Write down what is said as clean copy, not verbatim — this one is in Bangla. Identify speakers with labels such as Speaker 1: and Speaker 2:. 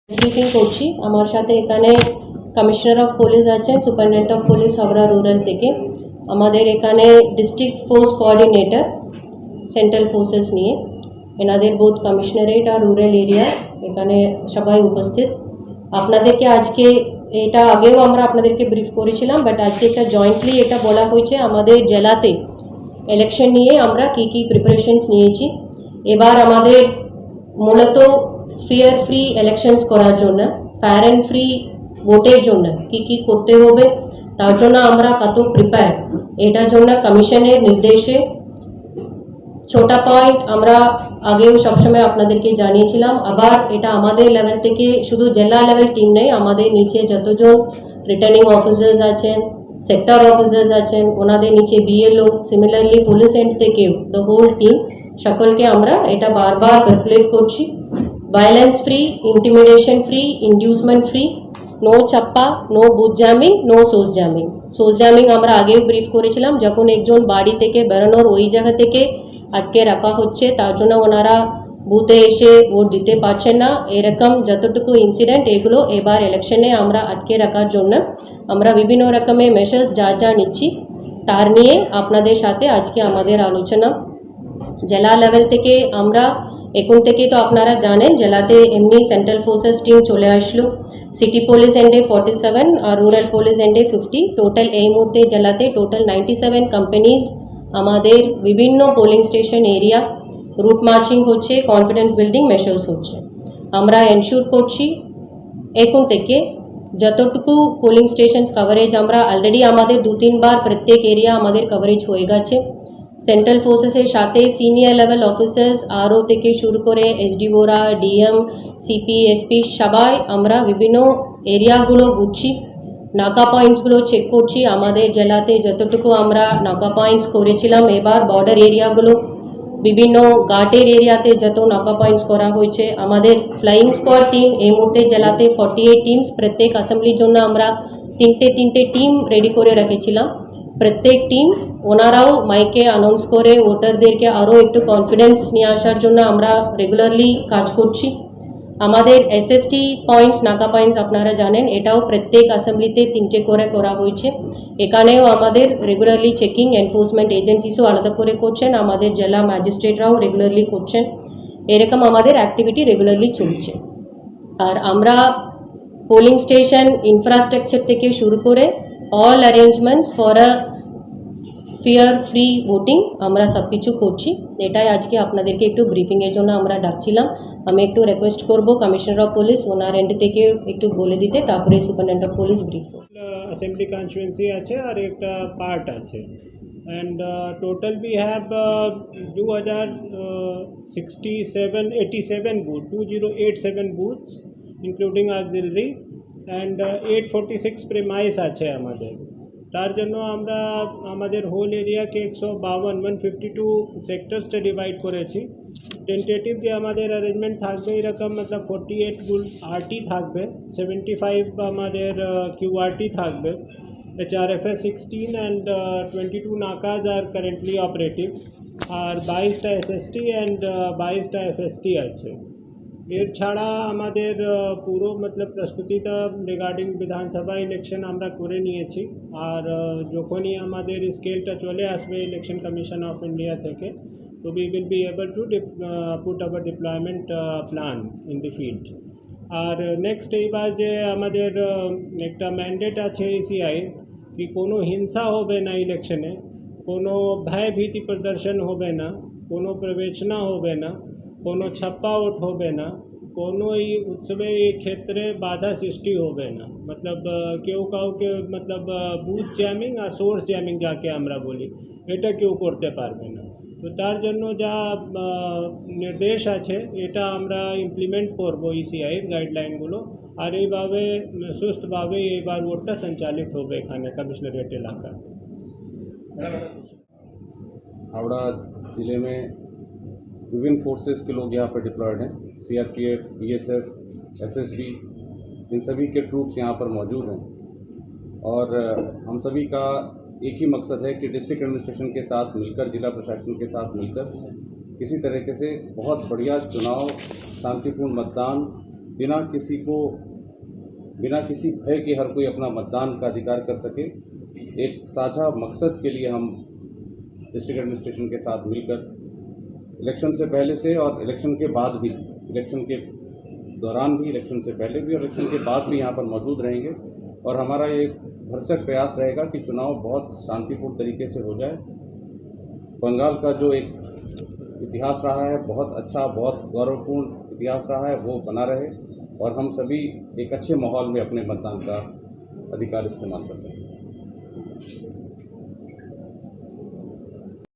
Speaker 1: ব্রিফিং করছি। আমার সাথে এখানে কমিশনার অফ পুলিশ আছেন, superintendent of police Howrah rural থেকে, আমাদের এখানে district force coordinator central forces নিয়ে, এনাদের বোথ কমিশনারেট আর রুরাল এরিয়া এখানে সবাই উপস্থিত। আপনাদেরকে আজকে এটা আগেও আমরা আপনাদেরকে ব্রিফ করেছিলাম, বাট আজকে একটা জয়েন্টলি এটা বলা হয়েছে আমাদের জেলাতে ইলেকশন নিয়ে আমরা কী কী প্রিপারেশনস নিয়েছি। এবার আমাদের মূলত ফেয়ার ফ্রি ইলেকশনস করার জন্য, ফায়ার অ্যান্ড ফ্রি ভোটের জন্য কী কী করতে হবে তার জন্য আমরা কত প্রিপেয়ার, এটার জন্য কমিশনের নির্দেশে ছোটা পয়েন্ট আমরা আগেও সবসময় আপনাদেরকে জানিয়েছিলাম। আবার এটা আমাদের লেভেল থেকে শুধু জেলা লেভেল টিম নেই, আমাদের নিচে যতজন রিটার্নিং অফিসার্স আছেন, সেক্টর অফিসার্স আছেন, ওনাদের নিচে বিএলও, সিমিলারলি পুলিশ এন্ড থেকেও দ্য হোল টিম সকলকে আমরা এটা বারবার ক্যালকুলেট করছি। Violence free, intimidation free, inducement free, no ছাপ্পা, no booth jamming, no source jamming. Source jamming আমরা আগেও ব্রিফ করেছিলাম, যখন একজন বাড়ি থেকে বেরোনোর ওই জায়গা থেকে আটকে রাখা হচ্ছে, তার জন্য ওনারা বুথে এসে ভোট দিতে পারছেন না, এরকম যতটুকু ইনসিডেন্ট এগুলো এবার ইলেকশনে আমরা আটকে রাখার জন্য আমরা বিভিন্ন রকমের মেজার্স যা যা নিচ্ছি তার নিয়ে আপনাদের সাথে আজকে আমাদের আলোচনা। জেলা লেভেল থেকে আমরা এখন থেকে তো আপনারা জানেন জেলাতে এমনি সেন্ট্রাল ফোর্সেস টিম চলে আসলো, সিটি পুলিশ এন্ডে 47 আর রুরাল পুলিশ এন্ডে 50, টোটাল এই মুহূর্তে জেলাতে টোটাল 97 কোম্পানিজ আমাদের বিভিন্ন polling station area route marching হচ্ছে, কনফিডেন্স বিল্ডিং মেজার্স হচ্ছে। আমরা এনশিওর করছি এখন থেকে যতটুকু পোলিং স্টেশন কভারেজ আমরা অলরেডি আমাদের 2-3 বার প্রত্যেক এরিয়া আমাদের কভারেজ হয়ে গেছে। সেন্ট্রাল ফোর্সেসের সাথে সিনিয়র লেভেল অফিসার্স আরও থেকে শুরু করে এসডিওরা, ডিএম, সিপি, এসপি সবাই আমরা বিভিন্ন এরিয়াগুলো ঘুরছি, নাকা পয়েন্টসগুলো চেক করছি। আমাদের জেলাতে যতটুকু আমরা নাকা পয়েন্টস করেছিলাম, এবার বর্ডার এরিয়াগুলো বিভিন্ন ঘাটের এরিয়াতে যত নাকা পয়েন্টস করা হয়েছে, আমাদের ফ্লাইং স্কোয়াড টিম এই মুহূর্তে জেলাতে 48 টিমস, প্রত্যেক অ্যাসেম্বলির জন্য আমরা তিনটে টিম রেডি করে রেখেছিলাম। প্রত্যেক টিম ওনারাও মাইকে অ্যানাউন্স করে ভোটারদেরকে আরও একটু কনফিডেন্স নিয়ে আসার জন্য আমরা রেগুলারলি কাজ করছি। আমাদের এসএসটি পয়েন্টস, নাকা পয়েন্টস আপনারা জানেন, এটাও প্রত্যেক অ্যাসেম্বলিতে 3টে করে করা হয়েছে। এখানেও আমাদের রেগুলারলি চেকিং এনফোর্সমেন্ট এজেন্সিসও আলাদা করে করছেন, আমাদের জেলা ম্যাজিস্ট্রেটরাও রেগুলারলি করছেন। এরকম আমাদের অ্যাক্টিভিটি রেগুলারলি চলছে। আর আমরা পোলিং স্টেশন ইনফ্রাস্ট্রাকচার থেকে শুরু করে all arrangements for a fair free voting আমরা সব কিছু করছি। এটাই আজকে আপনাদেরকে একটু ব্রিফিংয়ের জন্য আমরা ডাকছিলাম। আমি একটু রিকোয়েস্ট করব কমিশনার অফ পুলিশ ওনার এন্ড থেকে একটু বলে দিতে, তারপরে superintendent of police brief
Speaker 2: assembly constituency আছে আর একটা পার্ট আছে and total we have 87 booths, 2087 booths including auxiliary and 846 premise আছে আমাদের। তার জন্য আমরা আমাদের হোল এরিয়াকে 152 সেক্টরসে ডিভাইড করেছি। টেন্টেটিভ যে আমাদের অ্যারেঞ্জমেন্ট থাকবে এরকম, মতলব 48 আরটি থাকবে, 75 আমাদের কিউআরটি থাকবে, HRFS 16 and 22 নাকাজ আর কারেন্টলি অপারেটিভ, আর 22টা এসএসটি অ্যান্ড 22টা এফএসটি আছে। এর ছাড়া আমাদের পুরো মতলব প্রস্তুতিটা রিগার্ডিং বিধানসভা ইলেকশন আমরা করে নিয়েছি। আর যখনই আমাদের স্কেলটা চলে আসবে ইলেকশন কমিশন অফ ইন্ডিয়া থেকে, তো we will be able to put our deployment plan in the field. আর নেক্সট এইবার যে আমাদের একটা ম্যান্ডেট আছে এসিআই কি কোনো হিংসা হবে না ইলেকশনে, কোনো ভয় ভীতি প্রদর্শন হবে না, কোনো প্রবেচনা হবে না, কোনো ছাপ্পা ওট হবে না, কোনো এই উৎসবে এই ক্ষেত্রে বাধা সৃষ্টি হবে না। মতলব কেউ কাউকে মতলব বুথ জ্যামিং আর সোর্স জ্যামিং যাকে আমরা বলি, এটা কেউ করতে পারবে না। তো তার জন্য যা নির্দেশ আছে এটা আমরা ইমপ্লিমেন্ট করব ইসিআইয়ের গাইডলাইনগুলো, আর এইভাবে সুস্থভাবে এইবার ভোটটা সঞ্চালিত হবে এখানে কমিশনারেট এলাকা।
Speaker 3: हावड़ा ज़िले में विभिन्न फोर्सेस के लोग यहाँ पर डिप्लॉयड हैं, सीआरपीएफ, बीएसएफ, एसएसबी, इन सभी के ट्रूप्स यहाँ पर मौजूद हैं। और हम सभी का एक ही मकसद है कि डिस्ट्रिक्ट एडमिनिस्ट्रेशन के साथ मिलकर, जिला प्रशासन के साथ मिलकर किसी तरीके से बहुत बढ़िया चुनाव, शांतिपूर्ण मतदान बिना किसी भय के हर कोई अपना मतदान का अधिकार कर सके, एक साझा मकसद के लिए हम डिस्ट्रिक्ट एडमिनिस्ट्रेशन के साथ मिलकर इलेक्शन से पहले से और इलेक्शन के बाद भी, इलेक्शन के दौरान भी, इलेक्शन से पहले भी और इलेक्शन के बाद भी यहाँ पर मौजूद रहेंगे। और हमारा ये भरसक प्रयास रहेगा कि चुनाव बहुत शांतिपूर्ण तरीके से हो जाए। बंगाल का जो एक इतिहास रहा है, बहुत अच्छा, बहुत गौरवपूर्ण इतिहास रहा है, वो बना रहे और हम सभी एक अच्छे माहौल में अपने मतदान का अधिकार इस्तेमाल कर सकें।